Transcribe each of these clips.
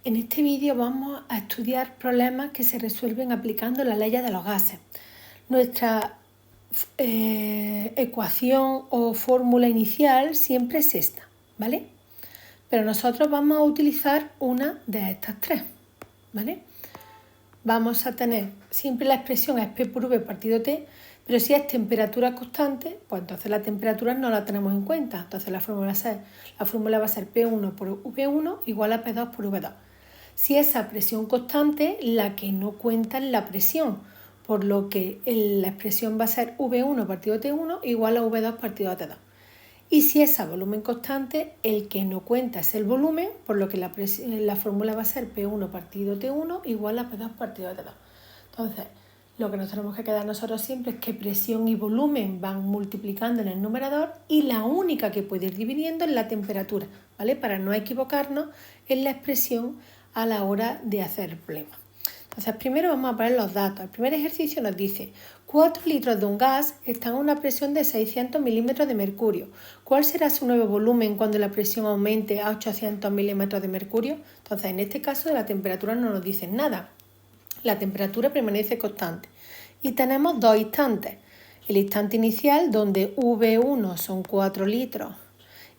En este vídeo vamos a estudiar problemas que se resuelven aplicando las leyes de los gases. Nuestra ecuación o fórmula inicial siempre es esta, ¿vale? Pero nosotros vamos a utilizar una de estas tres, ¿vale? Vamos a tener siempre la expresión es P por V partido T, pero si es temperatura constante, pues entonces la temperatura no la tenemos en cuenta. Entonces la fórmula va a ser P1 por V1 igual a P2 por V2. Si esa presión constante, la que no cuenta es la presión, por lo que la expresión va a ser V1 partido T1 igual a V2 partido T2. Y si esa volumen constante, el que no cuenta es el volumen, por lo que la fórmula va a ser P1 partido T1 igual a P2 partido T2. Entonces, lo que nos tenemos que quedar nosotros siempre es que presión y volumen van multiplicando en el numerador y la única que puede ir dividiendo es la temperatura, ¿vale? Para no equivocarnos en la expresión a la hora de hacer el problema. Entonces, primero vamos a poner los datos. El primer ejercicio nos dice 4 litros de un gas están a una presión de 600 milímetros de mercurio. ¿Cuál será su nuevo volumen cuando la presión aumente a 800 milímetros de mercurio? Entonces, en este caso de la temperatura no nos dicen nada. La temperatura permanece constante. Y tenemos dos instantes. El instante inicial, donde V1 son 4 litros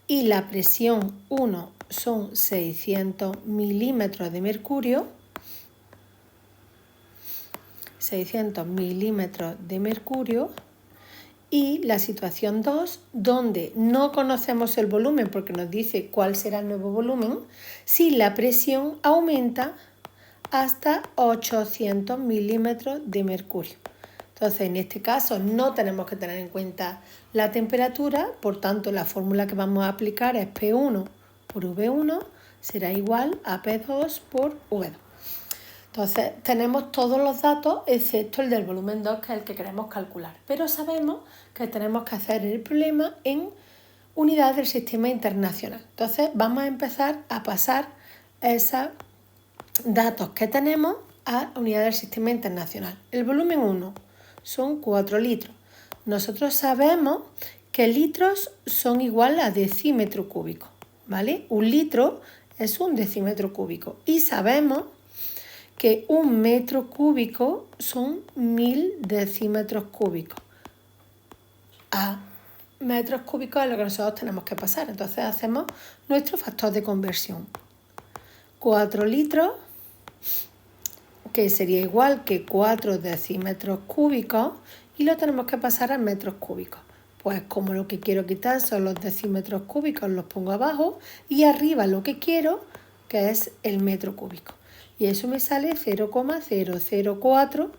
y la presión 1 son 600 milímetros de mercurio. 600 milímetros de mercurio. Y la situación 2, donde no conocemos el volumen porque nos dice cuál será el nuevo volumen, si la presión aumenta hasta 800 milímetros de mercurio. Entonces, en este caso no tenemos que tener en cuenta la temperatura, por tanto la fórmula que vamos a aplicar es P1 por V1 será igual a P2 por V2. Entonces, tenemos todos los datos excepto el del volumen 2, que es el que queremos calcular. Pero sabemos que tenemos que hacer el problema en unidades del sistema internacional. Entonces, vamos a empezar a pasar esos datos que tenemos a unidades del sistema internacional. El volumen 1 son 4 litros. Nosotros sabemos que litros son igual a decímetro cúbico, ¿vale? Un litro es un decímetro cúbico. Y sabemos que un metro cúbico son 1000 decímetros cúbicos. A metros cúbicos es lo que nosotros tenemos que pasar. Entonces hacemos nuestro factor de conversión. 4 litros, que sería igual que 4 decímetros cúbicos, y lo tenemos que pasar a metros cúbicos. Pues como lo que quiero quitar son los decímetros cúbicos, los pongo abajo, y arriba lo que quiero, que es el metro cúbico. Y eso me sale 0,004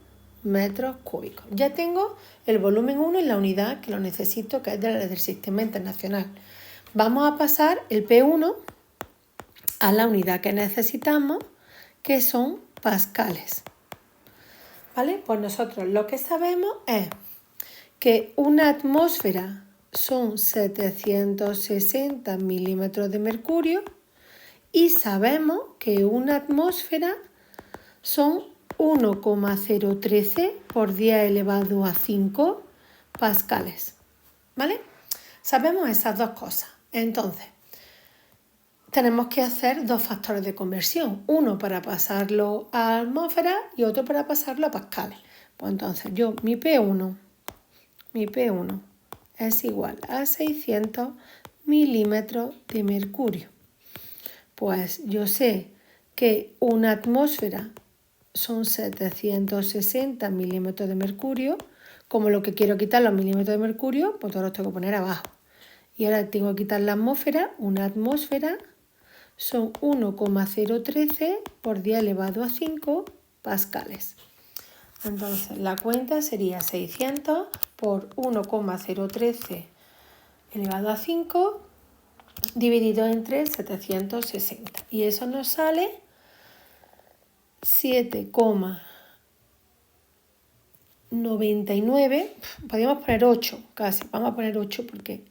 metros cúbicos. Ya tengo el volumen 1 en la unidad que lo necesito, que es del sistema internacional. Vamos a pasar el P1 a la unidad que necesitamos, que son pascales. ¿Vale? Pues nosotros lo que sabemos es que una atmósfera son 760 milímetros de mercurio y sabemos que una atmósfera son 1,013 por 10 elevado a 5 pascales. ¿Vale? Sabemos esas dos cosas. Entonces, tenemos que hacer dos factores de conversión. Uno para pasarlo a atmósfera y otro para pasarlo a pascales. Pues entonces mi P1 es igual a 600 milímetros de mercurio. Pues yo sé que una atmósfera son 760 milímetros de mercurio. Como lo que quiero quitar los milímetros de mercurio, pues todos los tengo que poner abajo. Y ahora tengo que quitar la atmósfera. Una atmósfera son 1,013 por 10 elevado a 5 pascales. Entonces la cuenta sería 600 por 1,013 elevado a 5 dividido entre 760. Y eso nos sale 7,99. Podríamos poner 8 casi. Vamos a poner 8 porque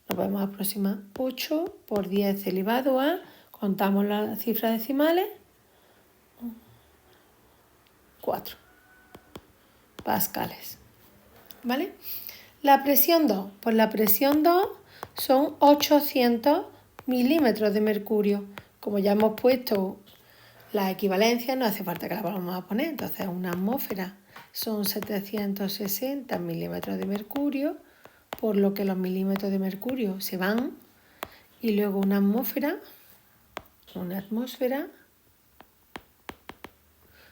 nos podemos aproximar. 8 por 10 elevado a, contamos las cifras decimales, 4 pascales. ¿Vale? La presión 2. Pues la presión 2 son 800 milímetros de mercurio. como ya hemos puesto la equivalencia, no hace falta que la volvamos a poner. Entonces, una atmósfera son 760 milímetros de mercurio, por lo que los milímetros de mercurio se van. Y luego una atmósfera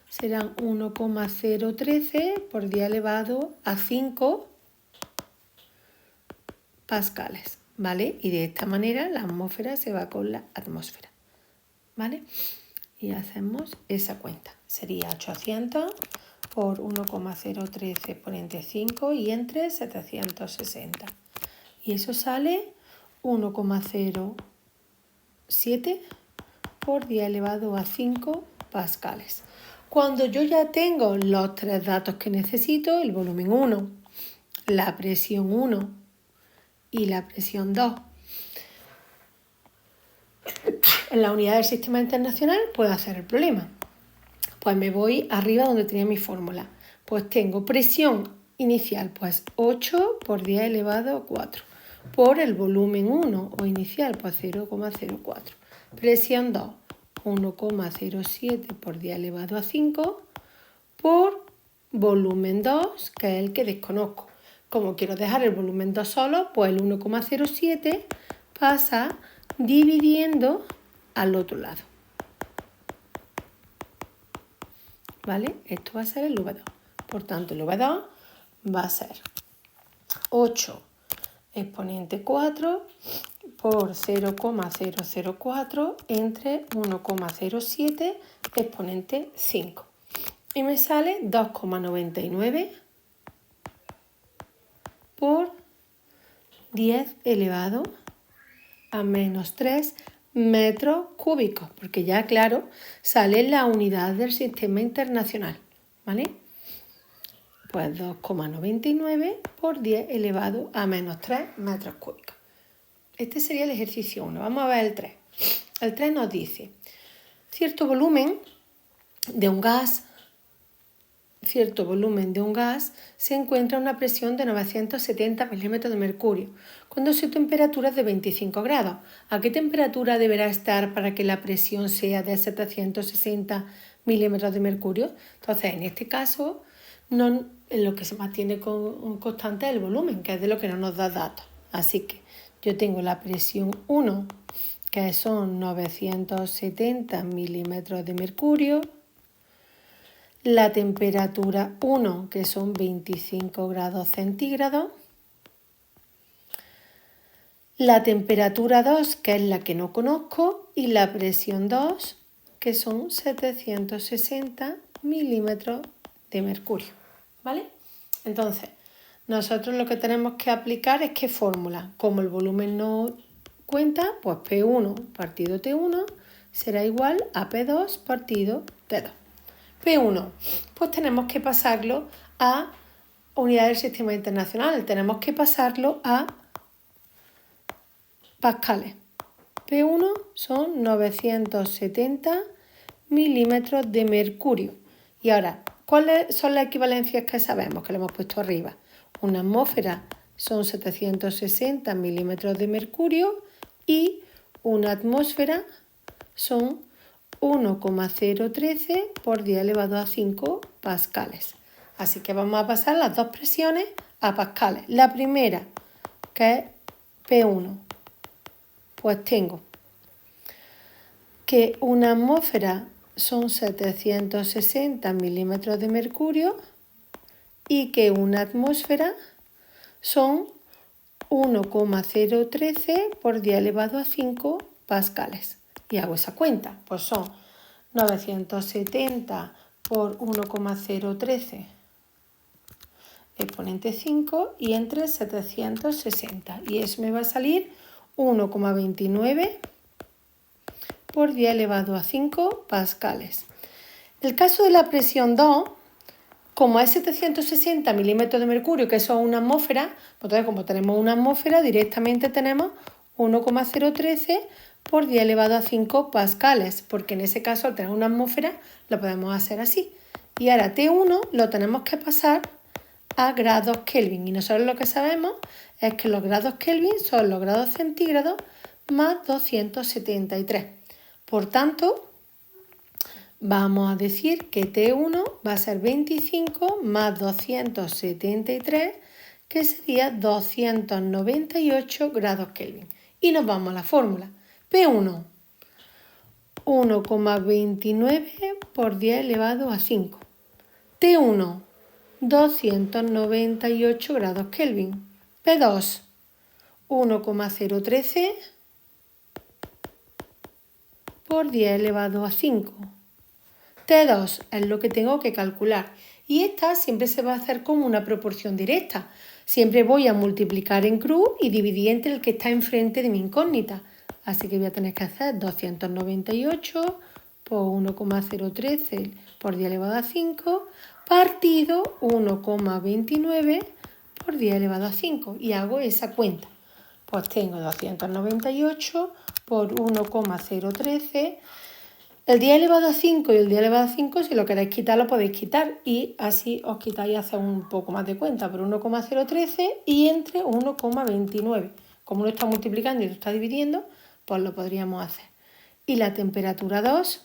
serán 1,013 por 10 elevado a 5 pascales, ¿vale? Y de esta manera la atmósfera se va con la atmósfera, ¿vale? Y hacemos esa cuenta. Sería 800 por 1,013 exponente 5 y entre 760. Y eso sale 1,07 por 10 elevado a 5 pascales. Cuando yo ya tengo los tres datos que necesito, el volumen 1, la presión 1 y la presión 2, en la unidad del sistema internacional, puedo hacer el problema. Pues me voy arriba donde tenía mi fórmula. Pues tengo presión inicial, pues 8 por 10 elevado a 4, por el volumen 1 o inicial, pues 0,04. Presión 2, 1,07 por 10 elevado a 5, por volumen 2, que es el que desconozco. Como quiero dejar el volumen 2 solo, pues el 1,07 pasa dividiendo al otro lado. ¿Vale? Esto va a ser el V2. Por tanto, el V2 va a ser 8 exponente 4 por 0,004 entre 1,07 exponente 5. Y me sale 2,99 por 10 elevado a menos 3 metros cúbicos, porque ya, claro, sale la unidad del sistema internacional, ¿vale? Pues 2,99 por 10 elevado a menos 3 metros cúbicos. Este sería el ejercicio 1. Vamos a ver el 3. El 3 nos dice, cierto volumen de un gas se encuentra a una presión de 970 milímetros de mercurio, cuando su temperatura es de 25 grados. ¿A qué temperatura deberá estar para que la presión sea de 760 milímetros de mercurio? Entonces, en este caso, lo que se mantiene constante es el volumen, que es de lo que no nos da datos. Así que yo tengo la presión 1, que son 970 milímetros de mercurio, la temperatura 1, que son 25 grados centígrados, la temperatura 2, que es la que no conozco, y la presión 2, que son 760 milímetros de mercurio, ¿vale? Entonces, nosotros lo que tenemos que aplicar es qué fórmula. Como el volumen no cuenta, pues P1 partido T1 será igual a P2 partido T2. P1, pues tenemos que pasarlo a unidad del sistema internacional, tenemos que pasarlo a pascales. P1 son 970 milímetros de mercurio. Y ahora, ¿cuáles son las equivalencias que sabemos? Que le hemos puesto arriba. Una atmósfera son 760 milímetros de mercurio y una atmósfera son 1,013 por 10 elevado a 5 pascales. Así que vamos a pasar las dos presiones a pascales. La primera, que es P1, pues tengo que una atmósfera son 760 milímetros de mercurio y que una atmósfera son 1,013 por 10 elevado a 5 pascales. Y hago esa cuenta, pues son 970 por 1,013 exponente 5 y entre 760. Y eso me va a salir 1,29 por 10 elevado a 5 pascales. El caso de la presión 2, como es 760 milímetros de mercurio, que eso es una atmósfera, pues entonces como tenemos una atmósfera, directamente tenemos 1,013 por 10 elevado a 5 pascales, porque en ese caso al tener una atmósfera lo podemos hacer así. Y ahora T1 lo tenemos que pasar a grados Kelvin, y nosotros lo que sabemos es que los grados Kelvin son los grados centígrados más 273. Por tanto, vamos a decir que T1 va a ser 25 más 273, que sería 298 grados Kelvin. Y nos vamos a la fórmula. P1, 1,29 por 10 elevado a 5. T1, 298 grados Kelvin. P2, 1,013 por 10 elevado a 5. T2 es lo que tengo que calcular. Y esta siempre se va a hacer como una proporción directa. Siempre voy a multiplicar en cruz y dividir entre el que está enfrente de mi incógnita. Así que voy a tener que hacer 298 por 1,013 por 10 elevado a 5 partido 1,29 por 10 elevado a 5. Y hago esa cuenta. Pues tengo 298 por 1,013. El 10 elevado a 5 y el 10 elevado a 5, si lo queréis quitar, lo podéis quitar. Y así os quitáis y hacéis un poco más de cuenta por 1,013 y entre 1,29. Como uno está multiplicando y otro está dividiendo, pues lo podríamos hacer. Y la temperatura 2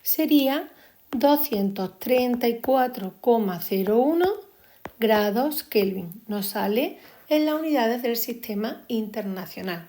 sería 234,01 grados Kelvin. Nos sale en las unidades del sistema internacional.